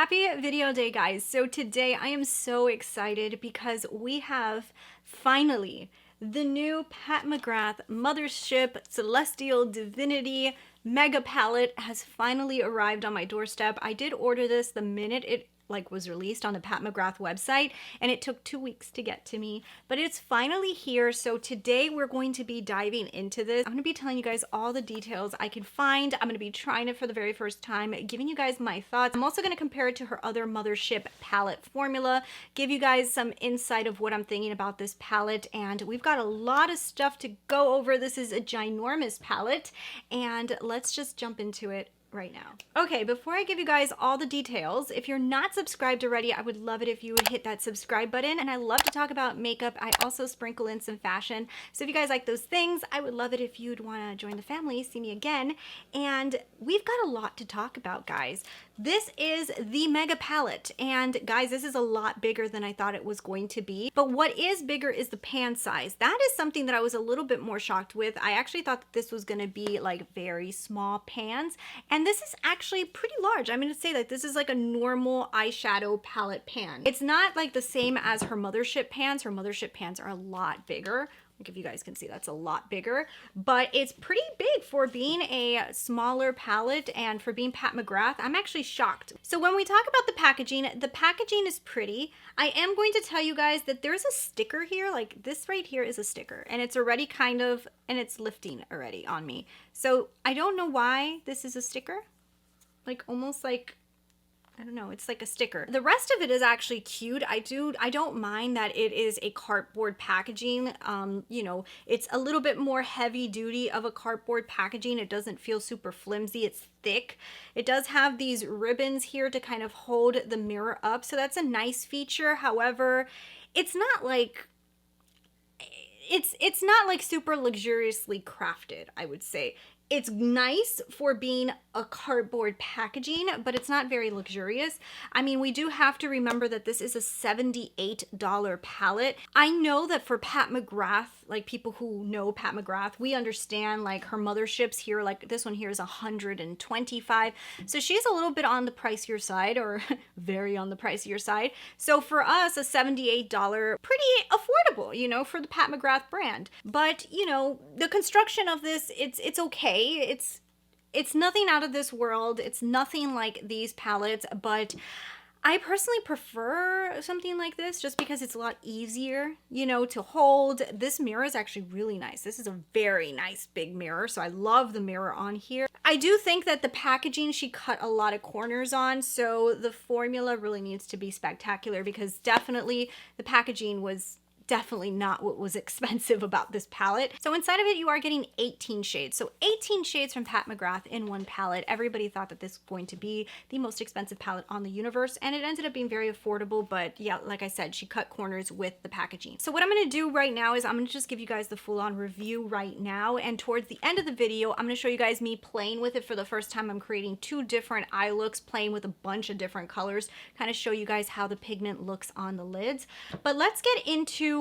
Happy video day, guys. So today I am so excited because we have finally the new Pat McGrath Mothership Celestial Divinity Mega Palette has finally arrived on my doorstep. I did order this the minute it was released on the Pat McGrath website, and it took 2 weeks to get to me, but it's finally here. So today we're going to be diving into this. I'm going to be telling you guys all the details I can find. I'm going to be trying it for the very first time, giving you guys my thoughts. I'm also going to compare it to her other Mothership palette formula, give you guys some insight of what I'm thinking about this palette, and we've got a lot of stuff to go over. This is a ginormous palette, and let's just jump into it right now. Okay, before I give you guys all the details, if you're not subscribed already, I would love it if you would hit that subscribe button. And I love to talk about makeup. I also sprinkle in some fashion. So if you guys like those things, I would love it if you'd want to join the family, see me again. And we've got a lot to talk about, guys. This is the Mega Palette, and guys, this is a lot bigger than I thought it was going to be. But what is bigger is the pan size. That is something that I was a little bit more shocked with. I actually thought that this was going to be like very small pans, and this is actually pretty large. I'm going to say that this is like a normal eyeshadow palette pan. It's not like the same as her Mothership pans. Her Mothership pans are a lot bigger. Like if you guys can see, that's a lot bigger, but it's pretty big for being a smaller palette and for being Pat McGrath. I'm actually shocked. So when we talk about the packaging is pretty. I am going to tell you guys that there's a sticker here, like this right here is a sticker, and it's already and it's lifting already on me. So I don't know why this is a sticker, like almost like, I don't know, it's like a sticker. The rest of it is actually cute. I don't mind that it is a cardboard packaging. You know, it's a little bit more heavy duty of a cardboard packaging. It doesn't feel super flimsy. It's thick. It does have these ribbons here to kind of hold the mirror up. So that's a nice feature. However, it's not like it's not like super luxuriously crafted, I would say. It's nice for being a cardboard packaging, but it's not very luxurious. I mean, we do have to remember that this is a $78 palette. I know that for Pat McGrath, like people who know Pat McGrath, we understand like her Motherships here, like this one here is $125. So she's a little bit on the pricier side, or very on the pricier side. So for us, a $78, pretty affordable, you know, for the Pat McGrath brand. But, you know, the construction of this, it's okay. It's nothing out of this world. It's nothing like these palettes, but I personally prefer something like this just because it's a lot easier, you know, to hold. This mirror is actually really nice. This is a very nice big mirror, so I love the mirror on here. I do think that the packaging, she cut a lot of corners on, so the formula really needs to be spectacular because definitely the packaging was definitely not what was expensive about this palette. So inside of it, you are getting 18 shades. So 18 shades from Pat McGrath in one palette. Everybody thought that this was going to be the most expensive palette on the universe, and it ended up being very affordable, but yeah, like I said, she cut corners with the packaging. So what I'm gonna do right now is I'm gonna just give you guys the full-on review right now, and towards the end of the video, I'm gonna show you guys me playing with it for the first time. I'm creating 2 different eye looks, playing with a bunch of different colors, kind of show you guys how the pigment looks on the lids. But let's get into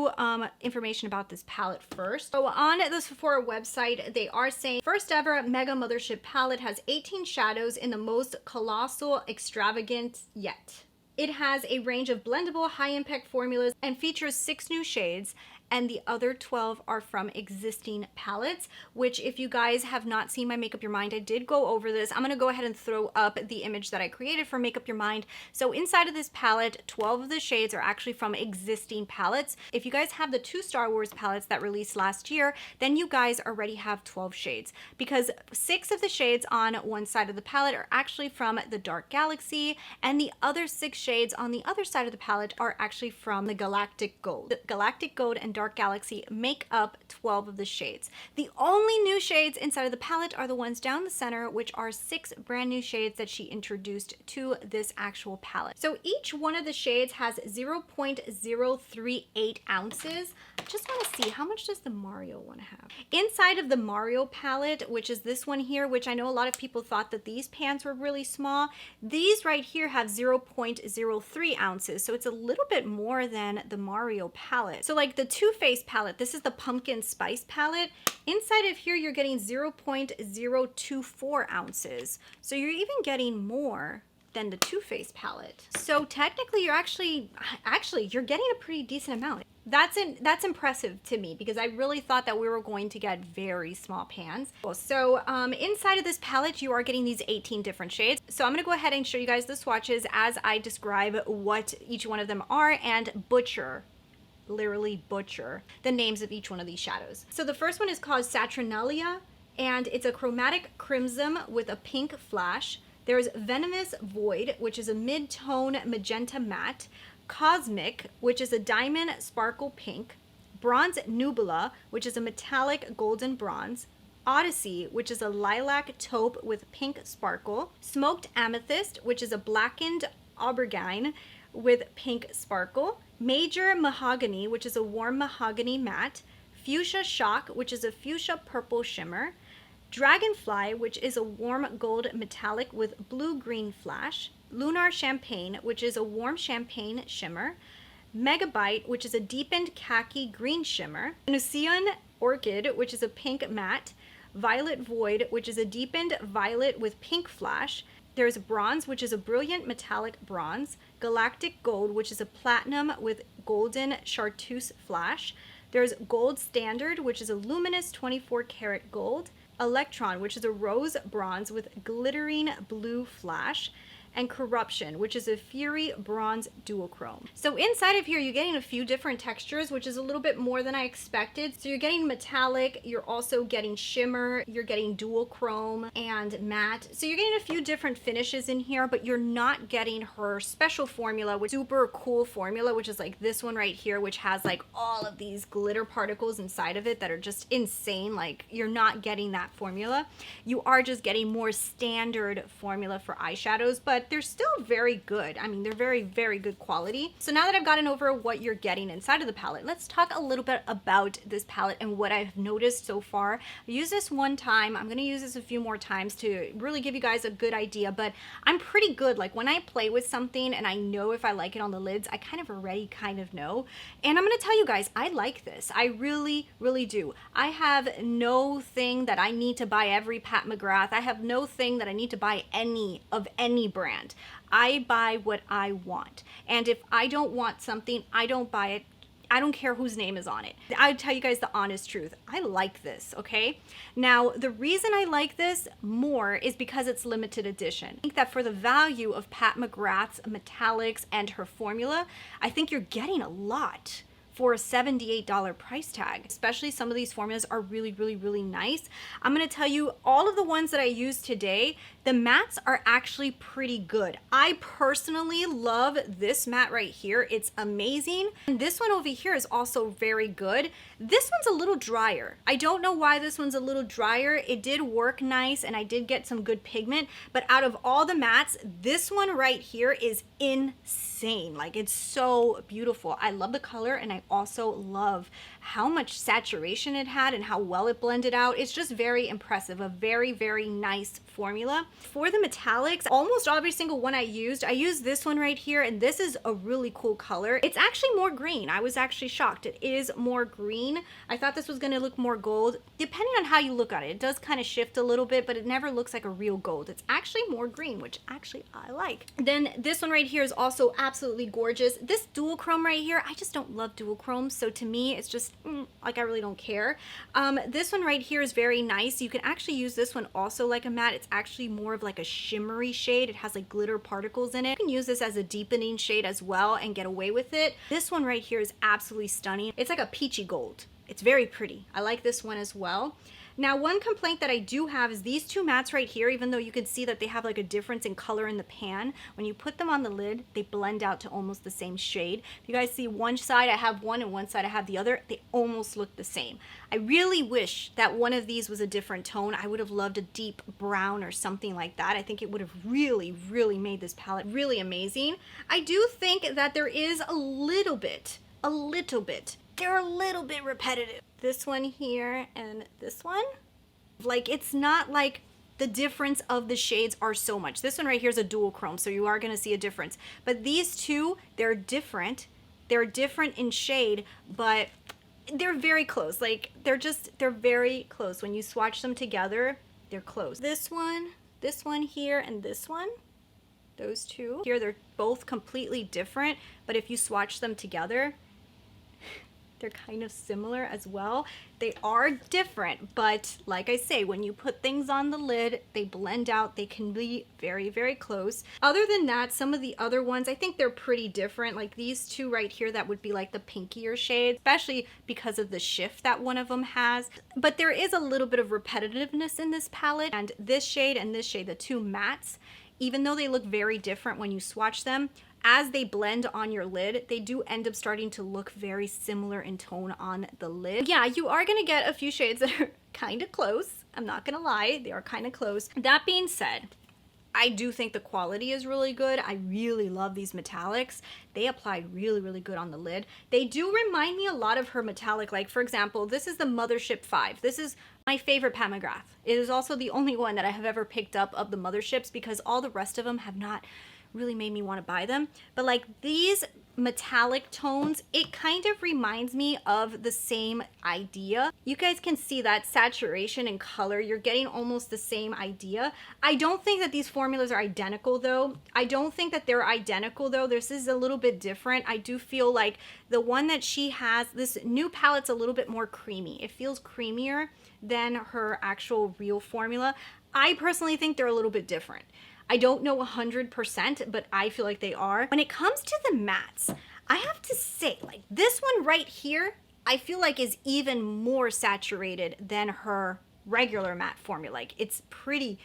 information about this palette first. So on the Sephora website, they are saying first ever Mega Mothership palette has 18 shadows in the most colossal extravagant yet. It has a range of blendable high impact formulas and features 6 new shades, and the other 12 are from existing palettes, which if you guys have not seen my Make Up Your Mind, I did go over this. I'm gonna go ahead and throw up the image that I created for Make Up Your Mind. So inside of this palette, 12 of the shades are actually from existing palettes. If you guys have the 2 Star Wars palettes that released last year, then you guys already have 12 shades, because 6 of the shades on one side of the palette are actually from the Dark Galaxy, and the other 6 shades on the other side of the palette are actually from the Galactic Gold. The Galactic Gold and Dark Galaxy make up 12 of the shades. The only new shades inside of the palette are the ones down the center, which are 6 brand new shades that she introduced to this actual palette. So each one of the shades has 0.038 ounces. I just want to see, how much does the Mario one have? Inside of the Mario palette, which is this one here, which I know a lot of people thought that these pans were really small, these right here have 0.03 ounces. So it's a little bit more than the Mario palette. So like the Too Faced palette, this is the Pumpkin Spice palette. Inside of here, you're getting 0.024 ounces. So you're even getting more than the Too Faced palette. So technically you're actually you're getting a pretty decent amount. That's impressive to me because I really thought that we were going to get very small pans. So inside of this palette, you are getting these 18 different shades. So I'm gonna go ahead and show you guys the swatches as I describe what each one of them are and literally butcher the names of each one of these shadows. So the first one is called Saturnalia, and it's a chromatic crimson with a pink flash. There's Venomous Void, which is a mid-tone magenta matte. Cosmic, which is a diamond sparkle pink. Bronze Nubula, which is a metallic golden bronze. Odyssey, which is a lilac taupe with pink sparkle. Smoked Amethyst, which is a blackened aubergine with pink sparkle. Major Mahogany, which is a warm mahogany matte. Fuchsia Shock, which is a fuchsia purple shimmer. Dragonfly, which is a warm gold metallic with blue-green flash. Lunar Champagne, which is a warm champagne shimmer. Megabyte, which is a deepened khaki green shimmer. Venusian Orchid, which is a pink matte. Violet Void, which is a deepened violet with pink flash. There's Bronze, which is a brilliant metallic bronze. Galactic Gold, which is a platinum with golden chartreuse flash. There's Gold Standard, which is a luminous 24 karat gold. Electron, which is a rose bronze with glittering blue flash. And Corruption, which is a Fury Bronze Duochrome. So inside of here, you're getting a few different textures, which is a little bit more than I expected. So you're getting metallic, you're also getting shimmer, you're getting duochrome and matte. So you're getting a few different finishes in here, but you're not getting her special formula, which is super cool formula, which is like this one right here, which has like all of these glitter particles inside of it that are just insane. Like you're not getting that formula. You are just getting more standard formula for eyeshadows, but they're still very good. I mean, they're very, very good quality. So now that I've gotten over what you're getting inside of the palette, let's talk a little bit about this palette and what I've noticed so far. I used this one time. I'm gonna use this a few more times to really give you guys a good idea, but I'm pretty good. Like when I play with something and I know if I like it on the lids, I kind of already know. And I'm gonna tell you guys, I like this. I really, really do. I have no thing that I need to buy every Pat McGrath. I have no thing that I need to buy any brand. I buy what I want. And if I don't want something, I don't buy it. I don't care whose name is on it. I'll tell you guys the honest truth. I like this, okay? Now, the reason I like this more is because it's limited edition. I think that for the value of Pat McGrath's metallics and her formula, I think you're getting a lot for a $78 price tag. Especially some of these formulas are really, really, really nice. I'm gonna tell you all of the ones that I used today, the mattes are actually pretty good. I personally love this matte right here. It's amazing. And this one over here is also very good. This one's a little drier. I don't know why this one's a little drier. It did work nice and I did get some good pigment, but out of all the mattes, this one right here is insane. Like it's so beautiful. I love the color and I also love how much saturation it had and how well it blended out. It's just very impressive. A very, very nice formula. For the metallics, almost every single one I used this one right here, and this is a really cool color. It's actually more green. I was actually shocked. It is more green. I thought this was gonna look more gold. Depending on how you look at it, it does kind of shift a little bit, but it never looks like a real gold. It's actually more green, which actually I like. Then this one right here is also absolutely gorgeous. This duochrome right here, I just don't love duochrome, so to me, it's just like I really don't care. This one right here is very nice. You can actually use this one also like a matte. It's actually more of like a shimmery shade. It has like glitter particles in it. You can use this as a deepening shade as well and get away with it. This one right here is absolutely stunning. It's like a peachy gold. It's very pretty. I like this one as well. Now, one complaint that I do have is these two mattes right here, even though you can see that they have like a difference in color in the pan, when you put them on the lid, they blend out to almost the same shade. If you guys see one side, I have one and one side I have the other, they almost look the same. I really wish that one of these was a different tone. I would have loved a deep brown or something like that. I think it would have really, really made this palette really amazing. I do think that there is a little bit, they're a little bit repetitive. This one here and this one, like it's not like the difference of the shades are so much. This one right here is a duochrome, so you are going to see a difference. But these two, they're different. They're different in shade, but they're very close. Like they're very close. When you swatch them together, they're close. This one here, and this one. those two. Here, they're both completely different, but if you swatch them together, they're kind of similar as well. They are different, but like I say, when you put things on the lid, they blend out. They can be very, very close. Other than that, some of the other ones, I think they're pretty different. Like these two right here, that would be like the pinkier shades, especially because of the shift that one of them has. But there is a little bit of repetitiveness in this palette, and this shade, the two mattes, even though they look very different when you swatch them, as they blend on your lid, they do end up starting to look very similar in tone on the lid. Yeah, you are gonna get a few shades that are kind of close. I'm not gonna lie, they are kind of close. That being said, I do think the quality is really good. I really love these metallics. They apply really, really good on the lid. They do remind me a lot of her metallic. Like, for example, this is the Mothership 5. This is my favorite Mcgrath. It is also the only one that I have ever picked up of the Motherships because all the rest of them have not really made me want to buy them. But like these metallic tones, it kind of reminds me of the same idea. You guys can see that saturation and color. You're getting almost the same idea. I don't think that these formulas are identical though. This is a little bit different. I do feel like the one that she has, this new palette's a little bit more creamy. It feels creamier than her actual real formula. I personally think they're a little bit different. I don't know 100%, but I feel like they are. When it comes to the mattes, I have to say, like this one right here, I feel like is even more saturated than her regular matte formula. Like it's pretty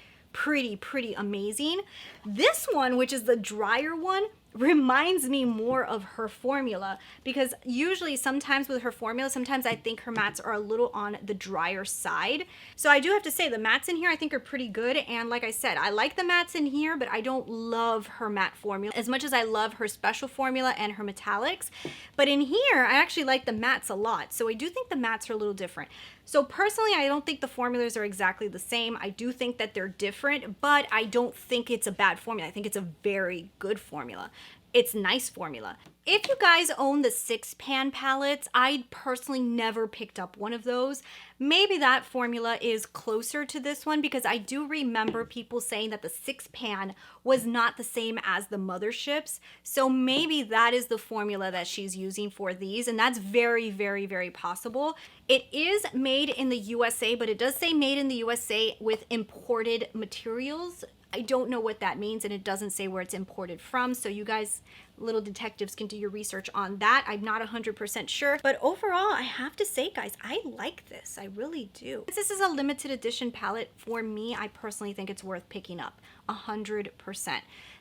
amazing. This one, which is the drier one, reminds me more of her formula because usually sometimes with her formula, sometimes I think her mattes are a little on the drier side. So I do have to say the mattes in here I think are pretty good, and like I said, I like the mattes in here, but I don't love her matte formula as much as I love her special formula and her metallics. But in here I actually like the mattes a lot, so I do think the mattes are a little different. So personally, I don't think the formulas are exactly the same. I do think that they're different, but I don't think it's a bad formula. I think it's a very good formula. It's nice formula. If you guys own the 6-pan palettes, I personally never picked up one of those. Maybe that formula is closer to this one because I do remember people saying that the 6-pan was not the same as the Motherships. So maybe that is the formula that she's using for these, and that's very, very possible. It is made in the USA, but it does say made in the USA with imported materials. I don't know what that means, and it doesn't say where it's imported from, so you guys, little detectives, can do your research on that. I'm not 100% sure, but overall, I have to say, guys, I like this. I really do. Since this is a limited edition palette, for me, I personally think it's worth picking up 100%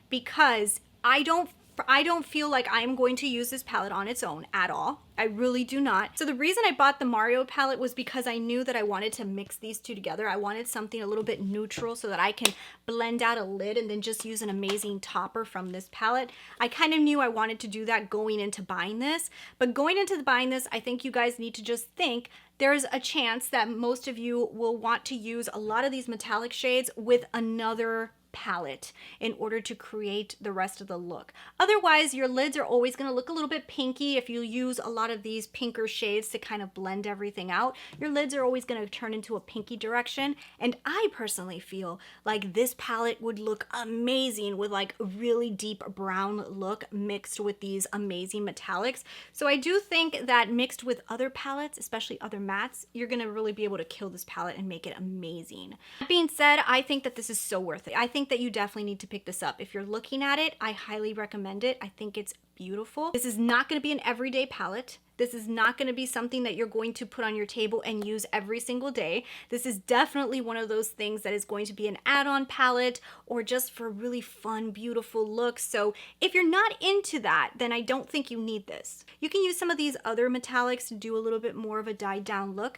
because I don't feel like I'm going to use this palette on its own at all. I really do not. So the reason I bought the Mario palette was because I knew that I wanted to mix these two together. I wanted something a little bit neutral so that I can blend out a lid and then just use an amazing topper from this palette. I kind of knew I wanted to do that going into buying this, but going into buying this, I think you guys need to just think there's a chance that most of you will want to use a lot of these metallic shades with another palette in order to create the rest of the look. Otherwise, your lids are always going to look a little bit pinky if you use a lot of these pinker shades to kind of blend everything out. Your lids are always going to turn into a pinky direction, and I personally feel like this palette would look amazing with like a really deep brown look mixed with these amazing metallics. So I do think that mixed with other palettes, especially other mattes, you're going to really be able to kill this palette and make it amazing. That being said, I think that this is so worth it. I think that you definitely need to pick this up. If you're looking at it, I highly recommend it. I think it's beautiful. This is not going to be an everyday palette. This is not going to be something that you're going to put on your table and use every single day. This is definitely one of those things that is going to be an add-on palette or just for really fun, beautiful looks. So if you're not into that, then I don't think you need this. You can use some of these other metallics to do a little bit more of a dyed down look.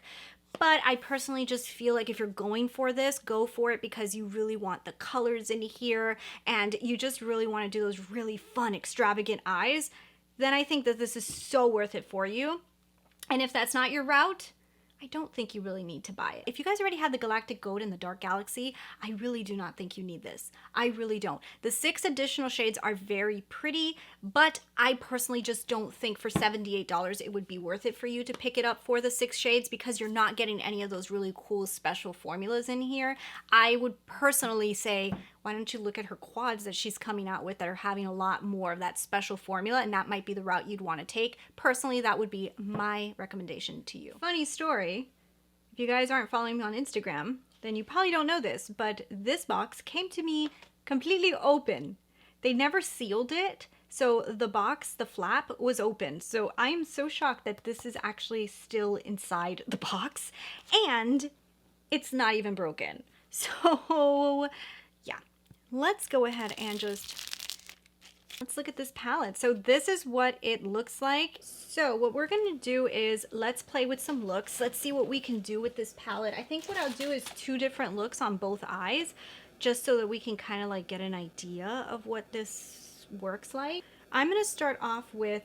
But I personally just feel like if you're going for this, go for it because you really want the colors in here and you just really want to do those really fun, extravagant eyes. Then I think that this is so worth it for you. And if that's not your route, I don't think you really need to buy it. If you guys already have the Galactic Gold and the Dark Galaxy, I really do not think you need this. I really don't. The 6 additional shades are very pretty, but I personally just don't think for $78 it would be worth it for you to pick it up for the 6 shades because you're not getting any of those really cool special formulas in here. I would personally say, why don't you look at her quads that she's coming out with that are having a lot more of that special formula, and that might be the route you'd want to take. Personally, that would be my recommendation to you. Funny story, if you guys aren't following me on Instagram, then you probably don't know this, but this box came to me completely open. They never sealed it, so the box, the flap, was open. So I am so shocked that this is actually still inside the box, and it's not even broken. So yeah, let's go ahead and let's look at this palette. So this is what it looks like. So what we're going to do is let's play with some looks. Let's see what we can do with this palette. I think what I'll do is 2 different looks on both eyes, just so that we can kind of like get an idea of what this works like. I'm going to start off with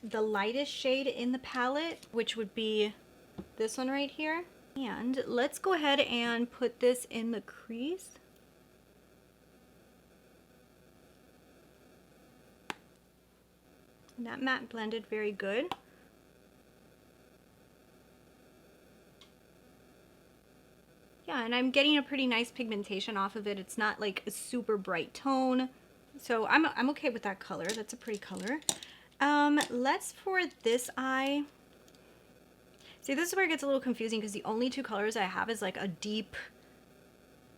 the lightest shade in the palette, which would be this one right here. And let's go ahead and put this in the crease. And that matte blended very good. Yeah, and I'm getting a pretty nice pigmentation off of it. It's not like a super bright tone. So I'm okay with that color. That's a pretty color. Let's, for this eye, see, this is where it gets a little confusing because the only 2 colors I have is like a deep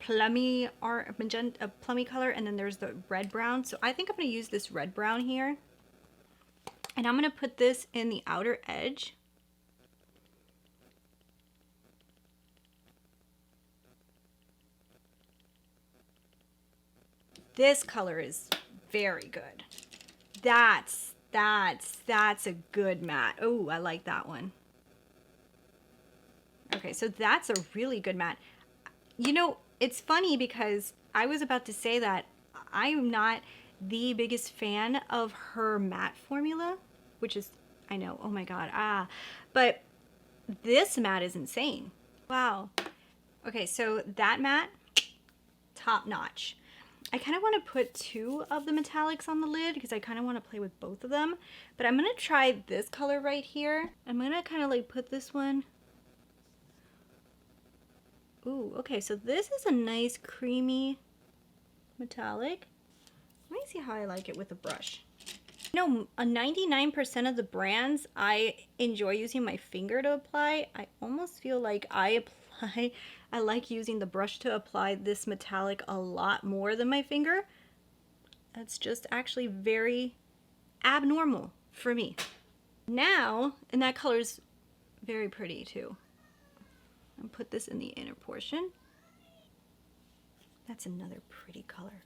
plummy or magenta, a plummy color, and then there's the red brown. So I think I'm going to use this red brown here. And I'm going to put this in the outer edge. This color is very good. That's a good matte. Oh, I like that one. Okay, so that's a really good matte. You know, it's funny because I was about to say that I'm not the biggest fan of her matte formula, which is, I know, oh my god, but this matte is insane. Wow. Okay, so that matte, top notch. I kind of want to put 2 of the metallics on the lid because I kind of want to play with both of them. But I'm going to try this color right here. I'm going to kind of like put this one. Ooh, okay, so this is a nice creamy metallic. Let me see how I like it with a brush. You know, 99% of the brands I enjoy using my finger to apply. I almost feel like I like using the brush to apply this metallic a lot more than my finger. That's just actually very abnormal for me. Now, and that color's very pretty too. I'll put this in the inner portion. That's another pretty color.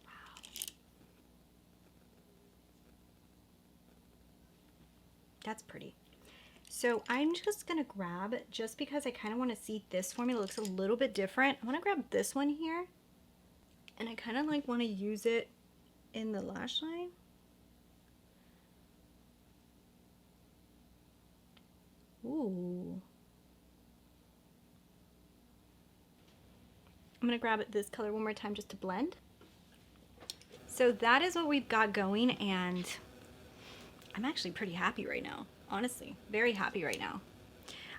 Wow. That's pretty. So I'm just gonna grab, just because I kind of want to see this formula looks a little bit different, I want to grab this one here, and I kind of like want to use it in the lash line. Ooh. I'm gonna grab this color one more time just to blend. So that is what we've got going, and I'm actually pretty happy right now. Honestly, very happy right now.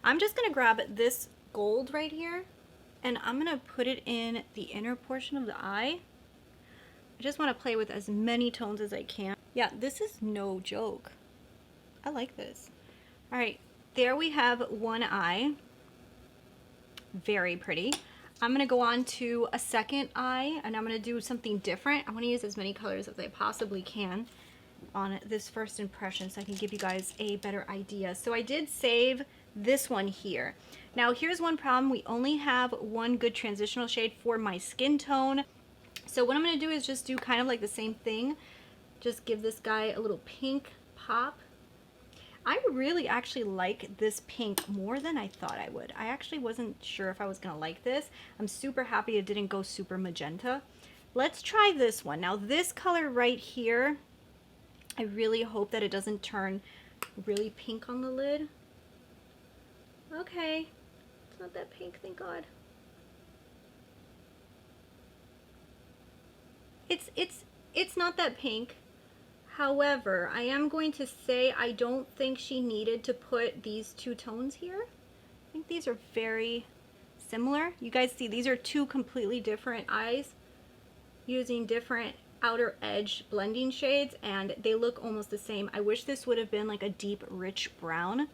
I'm just gonna grab this gold right here, and I'm gonna put it in the inner portion of the eye. I just want to play with as many tones as I can. Yeah, this is no joke. I like this. All right, there we have one eye. Very pretty. I'm gonna go on to a second eye, and I'm gonna do something different. I want to use as many colors as I possibly can on this first impression so I can give you guys a better idea. So I did save this one here. Now here's one problem. We only have one good transitional shade for my skin tone. So what I'm going to do is just do kind of like the same thing. Just give this guy a little pink pop. I really actually like this pink more than I thought I would. I actually wasn't sure if I was going to like this. I'm super happy it didn't go super magenta. Let's try this one. Now this color right here, I really hope that it doesn't turn really pink on the lid. Okay, it's not that pink, thank God. It's not that pink. However, I am going to say I don't think she needed to put these 2 tones here. I think these are very similar. You guys see these are two completely different eyes using different outer edge blending shades, and they look almost the same. I wish this would have been like a deep rich brown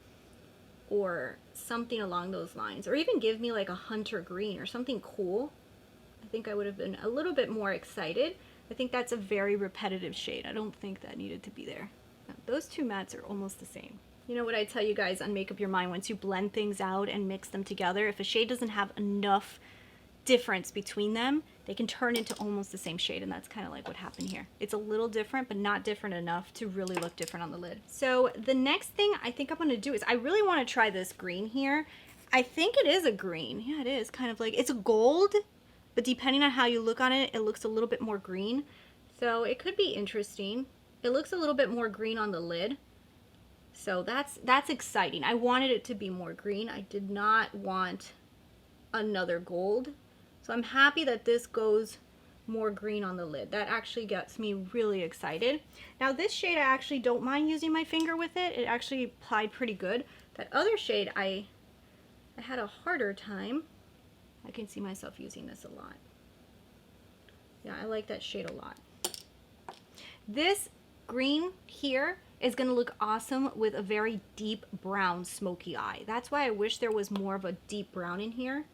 or something along those lines, or even give me like a hunter green or something cool. I think I would have been a little bit more excited. I think that's a very repetitive shade. I don't think that needed to be there. No, those two mattes are almost the same. You know what I tell you guys on Make Up Your Mind, once you blend things out and mix them together, if a shade doesn't have enough difference between them, they can turn into almost the same shade, and that's kind of like what happened here. It's a little different, but not different enough to really look different on the lid. So the next thing I think I'm going to do is I really want to try this green here. I think it is a green. Yeah, it is kind of like, it's a gold, but depending on how you look on it, it looks a little bit more green. So it could be interesting. It looks a little bit more green on the lid. So that's exciting. I wanted it to be more green. I did not want another gold. So I'm happy that this goes more green on the lid. That actually gets me really excited. Now this shade, I actually don't mind using my finger with it. It actually applied pretty good. That other shade, I had a harder time. I can see myself using this a lot. Yeah, I like that shade a lot. This green here is going to look awesome with a very deep brown smoky eye. That's why I wish there was more of a deep brown in here.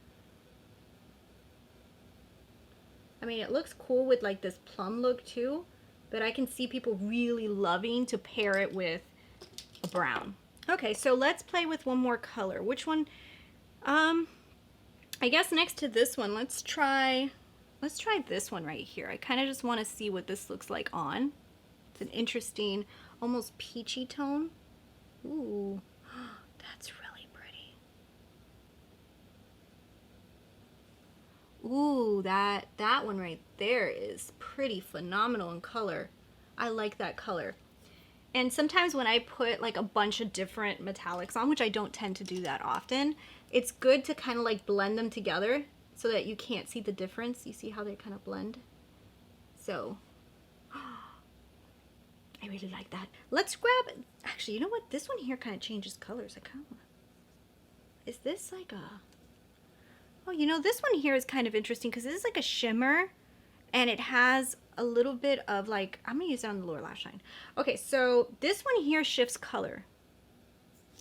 I mean, it looks cool with like this plum look too, but I can see people really loving to pair it with a brown. Okay, so let's play with one more color. Which one? I guess next to this one, let's try this one right here. I kind of just want to see what this looks like on. It's an interesting, almost peachy tone. Ooh, that's really pretty. Ooh, that one right there is pretty phenomenal in color. I like that color. And sometimes when I put like a bunch of different metallics on, which I don't tend to do that often, it's good to kind of like blend them together so that you can't see the difference. You see how they kind of blend? So, I really like that. Let's grab, actually, you know what? This one here kind of changes colors. I kind of, is this like a, oh, you know, this one here is kind of interesting because this is like a shimmer and it has a little bit of like, I'm going to use it on the lower lash line. Okay, so this one here shifts color.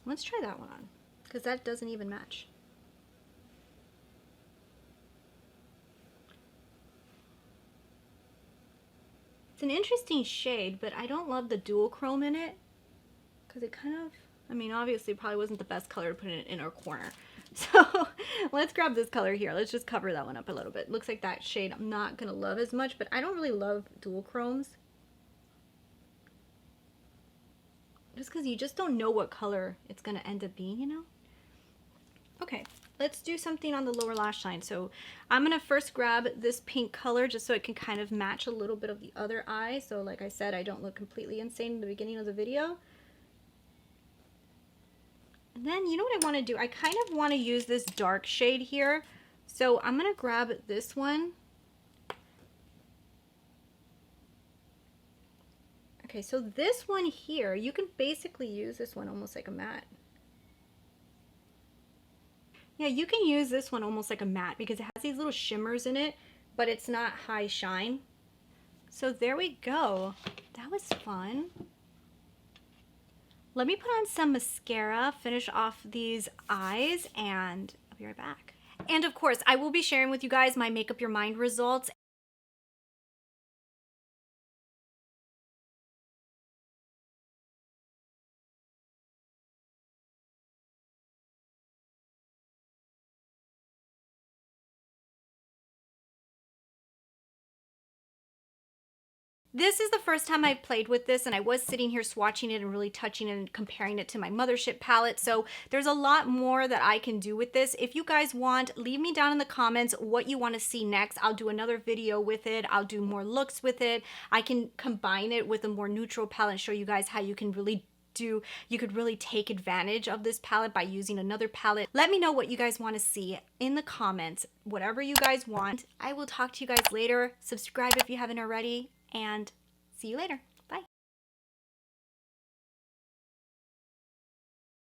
Let's try that one on because that doesn't even match. It's an interesting shade, but I don't love the dual chrome in it because it kind of, I mean, obviously probably wasn't the best color to put in an inner corner. So let's grab this color here. Let's just cover that one up a little bit. Looks like that shade I'm not going to love as much, but I don't really love dual chromes. Just because you just don't know what color it's going to end up being, you know? Okay, let's do something on the lower lash line. So I'm going to first grab this pink color just so it can kind of match a little bit of the other eye. So like I said, I don't look completely insane in the beginning of the video. And then, you know what I want to do? I kind of want to use this dark shade here. So I'm going to grab this one. Okay, so this one here, you can basically use this one almost like a matte. Yeah, you can use this one almost like a matte because it has these little shimmers in it, but it's not high shine. So there we go. That was fun. Let me put on some mascara, finish off these eyes, and I'll be right back. And of course, I will be sharing with you guys my Make Up Your Mind results. This is the first time I've played with this, and I was sitting here swatching it and really touching it and comparing it to my Mothership palette, so there's a lot more that I can do with this. If you guys want, leave me down in the comments what you want to see next. I'll do another video with it. I'll do more looks with it. I can combine it with a more neutral palette and show you guys how you can really take advantage of this palette by using another palette. Let me know what you guys want to see in the comments, whatever you guys want. I will talk to you guys later. Subscribe if you haven't already, and see you later.